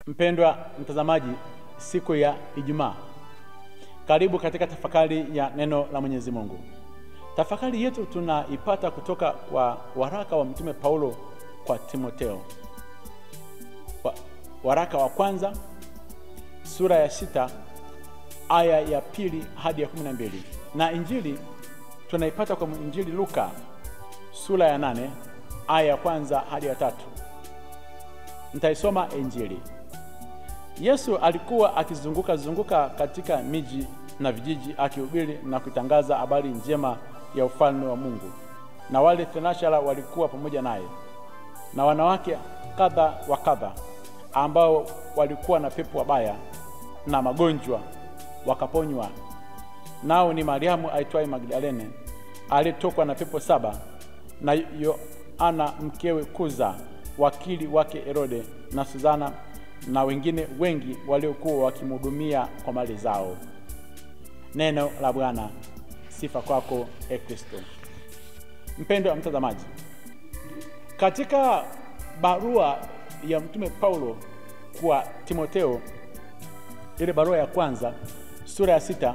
Mpendwa mtazamaji, siku ya Ijumaa, karibu katika tafakari ya neno la Mwenyezi Mungu. Tafakari yetu tunaipata kutoka kwa waraka wa Mtume Paulo kwa Timotheo. Waraka wa kwanza sura ya 6 aya ya 2 hadi ya 12, na Injili tunaipata kwa Injili Luka sura ya 8 aya ya kwanza hadi ya 3. Nitaisoma Injili. Yesu alikuwa akizunguka katika miji na vijiji akihubiri na kutangaza habari njema ya ufalme wa Mungu. Na wale thenashara walikuwa pamoja naye, na wanawake kadha wa kadha ambao walikuwa na pepo wabaya na magonjwa wakaponywa. Nao ni Mariamu aitwaye Magdalene, aliyetokwa na pepo 7, na Yohana mkewe Kuza, wakili wake Herode, na Suzana, na wengine wengi waliokuwa wakimhudumia kwa mali zao. Neno la Bwana. Sifa kwako, Kristo. Mpendwa mtazamaji, katika barua ya Mtume Paulo kwa Timotheo, ile barua ya kwanza sura ya 6,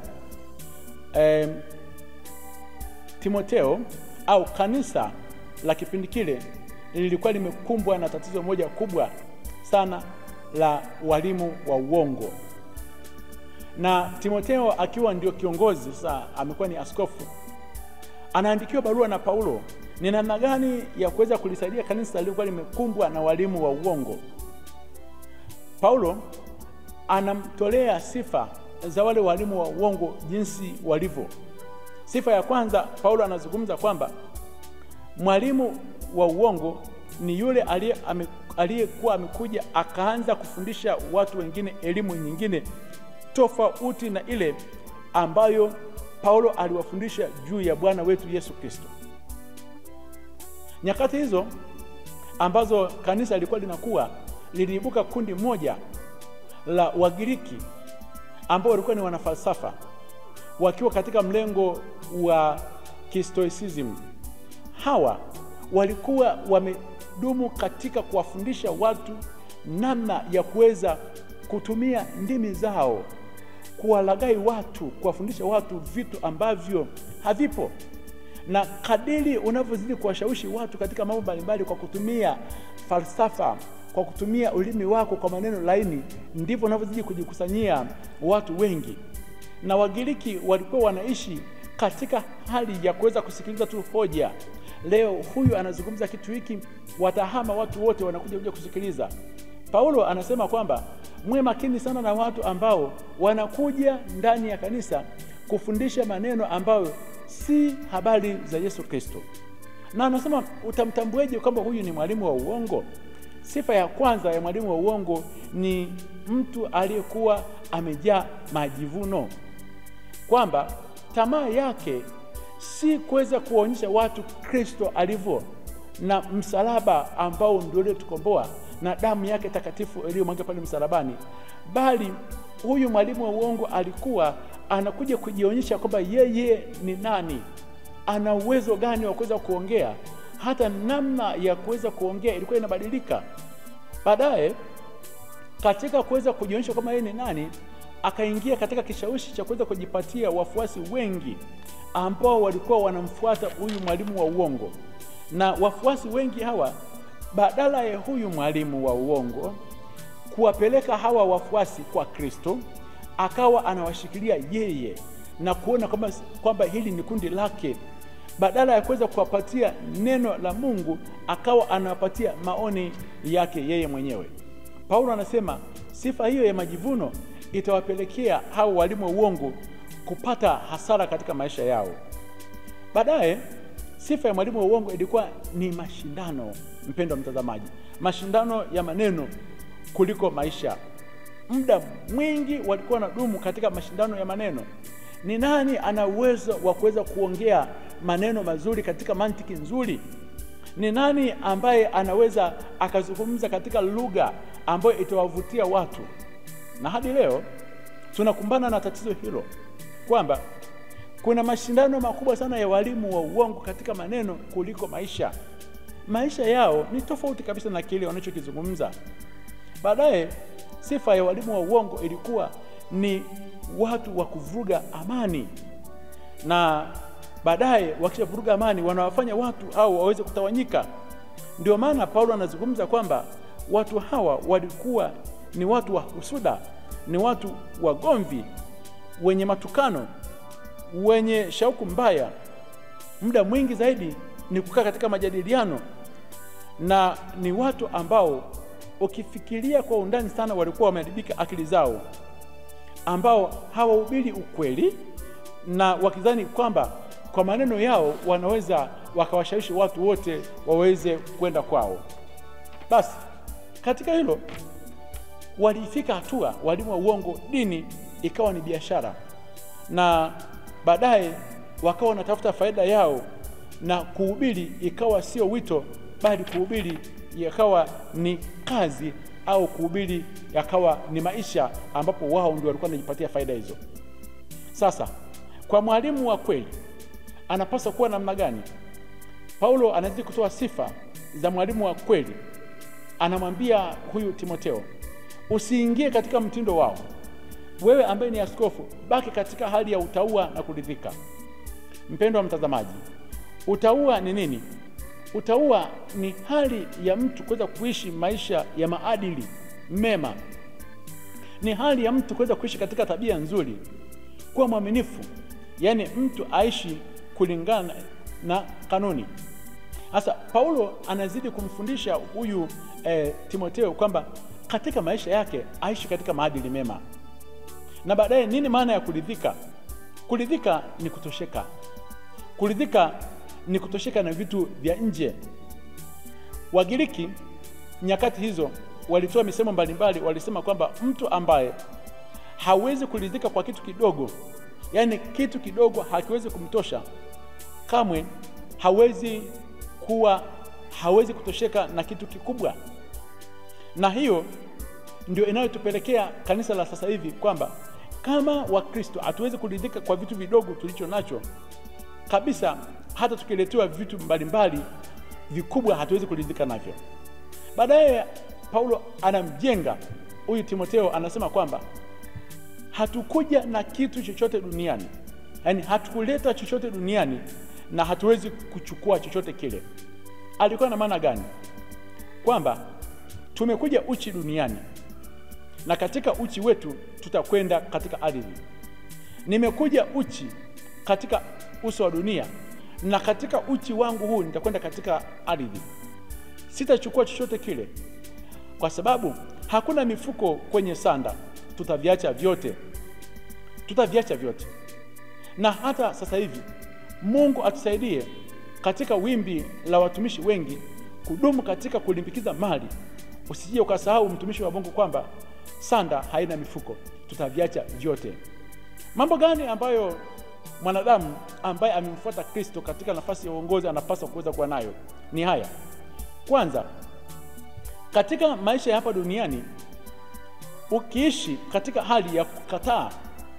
Timotheo au kanisa la kipindi kile lilikuwa limekumbwa na tatizo moja kubwa sana la walimu wa uongo. Na Timotheo akiwa ndio kiongozi, sasa amekuwa ni askofu, anaandikiwa barua na Paulo ni namna gani ya kuweza kulisaidia kanisa lilikuwa limekumbwa na walimu wa uongo. Paulo anamtolea sifa za wale walimu wa uongo jinsi walivyo. Sifa ya kwanza, Paulo anazungumza kwamba mwalimu wa uongo ni yule aliyekuwa amekuja akaanza kufundisha watu wengine elimu nyingine tofauti na ile ambayo Paulo aliwafundisha juu ya Bwana wetu Yesu Kristo. Nyakati hizo ambazo kanisa lilikuwa linakuwa, liliibuka kundi moja la Wagiriki ambao walikuwa ni wanafalsafa wakiwa katika mlengo wa Stoicism. Hawa walikuwa wamedumu katika kuwafundisha watu namna ya kuweza kutumia ndimi zao kuwalaghai watu, kuwafundisha watu vitu ambavyo havipo. Na kadiri unavyozidi kuwashawishi watu katika mambo mbalimbali kwa kutumia falsafa, kwa kutumia ulimi wako kwa maneno laini, ndivyo unavyozidi kujikusanyia watu wengi. Na Wagiriki walikuwa wanaishi katika hali ya kuweza kusikiliza tu hoja. Leo huyu anazungumza kitu hiki, watahama watu wote wanakuja kusikiliza. Paulo anasema kwamba mwe makini sana na watu ambao wanakuja ndani ya kanisa kufundisha maneno ambayo si habari za Yesu Kristo. Na anasema utamtambueje kwamba huyu ni mwalimu wa uongo? Sifa ya kwanza ya mwalimu wa uongo ni mtu aliyekuwa amejaa majivuno, kwamba tamaa yake si kuweza kuonyesha watu Kristo alivyo na msalaba ambao ndio uliotukomboa na damu yake takatifu iliyomwagika pale msalabani, bali huyu mwalimu wa uongo alikuwa anakuja kujionyesha kwamba yeye ni nani, ana uwezo gani wa kuweza kuongea. Hata namna ya kuweza kuongea ilikuwa inabadilika. Baadaye katika kuweza kujionyesha kama yeye ni nani, akaingia katika kishawishi cha kuweza kujipatia wafuasi wengi ambao walikuwa wanamfuata huyu mwalimu wa uongo. Na wafuasi wengi hawa, badala ya huyu mwalimu wa uongo kuwapeleka hawa wafuasi kwa Kristo, akawa anawashikilia yeye na kuona kwamba hili ni kundi lake. Badala ya kuweza kuwapatia neno la Mungu, akawa anawapatia maoni yake yeye mwenyewe. Paulo anasema sifa hiyo ya majivuno itawapelekea hao walimu wa uongo kupata hasara katika maisha yao. Baadaye sifa ya mwalimu wa uongo ilikuwa ni mashindano. Mpendwa mtazamaji, mashindano ya maneno kuliko maisha. Muda mwingi walikuwa wanadumu katika mashindano ya maneno. Ni nani ana uwezo wa kuweza kuongea maneno mazuri katika mantiki nzuri? Ni nani ambaye anaweza akazungumza katika lugha ambayo itawavutia watu? Na hadi leo tunakumbana na tatizo hilo, kwamba kuna mashindano makubwa sana ya walimu wa uongo katika maneno kuliko maisha. Maisha yao ni tofauti kabisa na kile wanachokizungumza. Baadaye sifa ya walimu wa uongo ilikuwa ni watu wa kuvuruga amani, na baadaye wakishavuruga amani wanawafanya watu hao waweze kutawanyika. Ndio maana Paulo anazungumza kwamba watu hawa walikuwa ni watu wa husuda, ni watu wagomvi, wenye matukano, wenye shauku mbaya. Muda mwingi zaidi ni kukaa katika majadiliano, na ni watu ambao ukifikiria kwa undani sana walikuwa wameharibika akili zao, ambao hawahubiri ukweli na wakidhani kwamba kwa maneno yao wanaweza wakawashawishi watu wote waweze kwenda kwao. Basi katika hilo walifika hatua walimu wa uongo, dini ikawa ni biashara, na baadaye wakawa wanatafuta faida yao, na kuhubiri ikawa sio wito, bali kuhubiri yakawa ni kazi, au kuhubiri yakawa ni maisha, ambapo wao ndio walikuwa wanajipatia faida hizo. Sasa kwa mwalimu wa kweli anapaswa kuwa namna gani? Paulo anazidi kutoa sifa za mwalimu wa kweli. Anamwambia huyu Timotheo, usiingie katika mtindo wao. Wewe ambaye ni askofu, baki katika hali ya utauwa na kuridhika. Mpendwa wa mtazamaji, utauwa ni nini? Utauwa ni hali ya mtu kuweza kuishi maisha ya maadili mema. Ni hali ya mtu kuweza kuishi katika tabia nzuri, kuwa mwaminifu, yaani mtu aishi kulingana na kanuni. Sasa Paulo anazidi kumfundisha huyu Timotheo kwamba katika maisha yake aishi katika maadili mema. Na baadaye nini maana ya kuridhika? Kuridhika ni kutosheka. Kuridhika ni kutosheka na vitu vya nje. Wagiriki nyakati hizo walitoa misemo mbalimbali. Walisema kwamba mtu ambaye hawezi kuridhika kwa kitu kidogo, yaani kitu kidogo hakiwezi kumtosha, kamwe hawezi kutosheka na kitu kikubwa. Na hiyo ndio inayotupelekea kanisa la sasa hivi kwamba kama Wakristo hatuwezi kuridhika kwa vitu vidogo tulicho nacho kabisa. Hata tukiletewa vitu mbalimbali vikubwa hatuwezi kuridhika navyo. Baadaye Paulo anamjenga huyu Timotheo, anasema kwamba hatukuja na kitu chochote duniani, yaani hatukuleta chochote duniani na hatuwezi kuchukua chochote kile. Alikuwa na maana gani? Kwamba tumekuja uchi duniani, na katika uchi wetu tutakwenda katika ardhi. Nimekuja uchi katika uso wa dunia, na katika uchi wangu huu nitakwenda katika ardhi. Sitachukua chochote kile, kwa sababu hakuna mifuko kwenye sanda. Tutaviacha vyote. Na hata sasa hivi Mungu atusaidie katika wimbi la watumishi wengi kudumu katika kulimbikiza mali. Usije ukasahau mtumishi wa Mungu kwamba sanda haina mifuko, tutaviacha vyote. Mambo gani ambayo mwanadamu ambaye amemfuata Kristo katika nafasi ya uongozi anapaswa kuweza kuwa nayo? Ni haya. Kwanza, katika maisha ya hapa duniani, ukiishi katika hali ya kukataa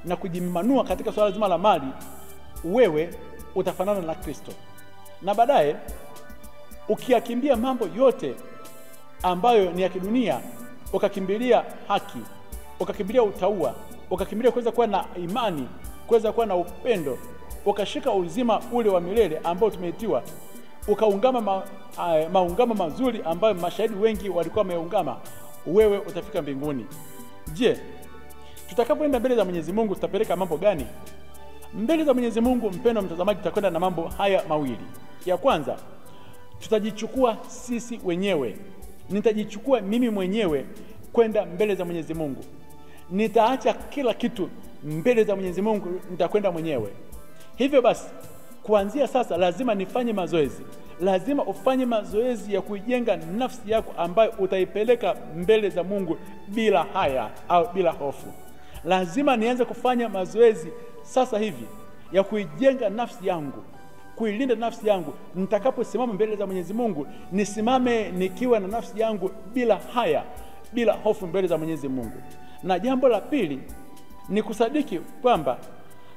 na kujimanua katika swala zima la mali, wewe utafanana na Kristo. Na baadaye ukiyakimbia mambo yote ambayo ni ya kidunia, ukakimbilia haki, ukakimbilia utauwa, ukakimbilia kuweza kuwa na imani, kuweza kuwa na upendo, ukashika uzima ule wa milele ambao tumeitiwa, ukaungama maungamo mazuri ambayo mashahidi wengi walikuwa wameungama, wewe utafika mbinguni. Je, tutakapoenda mbele za Mwenyezi Mungu tutapeleka mambo gani? Mbele za Mwenyezi Mungu, mpendwa mtazamaji, tutakwenda na mambo haya mawili. Ya kwanza, tutajichukua sisi wenyewe. Nitajichukua mimi mwenyewe kwenda mbele za Mwenyezi Mungu. Nitaacha kila kitu mbele za Mwenyezi Mungu, nitakwenda mwenyewe. Hivyo basi, kuanzia sasa lazima nifanye mazoezi. Lazima ufanye mazoezi ya kuijenga nafsi yako ambayo utaipeleka mbele za Mungu bila haya au bila hofu. Lazima nianze kufanya mazoezi sasa hivi ya kuijenga nafsi yangu, kuilinda nafsi yangu. Nitakaposimama mbele za Mwenyezi Mungu, nisimame nikiwa na nafsi yangu bila haya, bila hofu mbele za Mwenyezi Mungu. Na jambo la pili ni kusadiki kwamba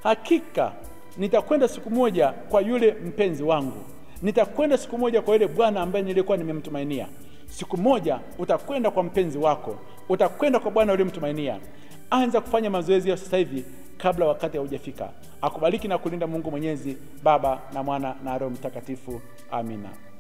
hakika nitakwenda siku moja kwa yule mpenzi wangu. Nitakwenda siku moja kwa yule Bwana ambaye nilikuwa nimemtumainia. Siku moja utakwenda kwa mpenzi wako, utakwenda kwa Bwana uliyemtumainia. Anza kufanya mazoezi ya sasa hivi kabla wakati haujafika. Akubariki na kulinda Mungu Mwenyezi, Baba na Mwana na Roho Mtakatifu. Amina.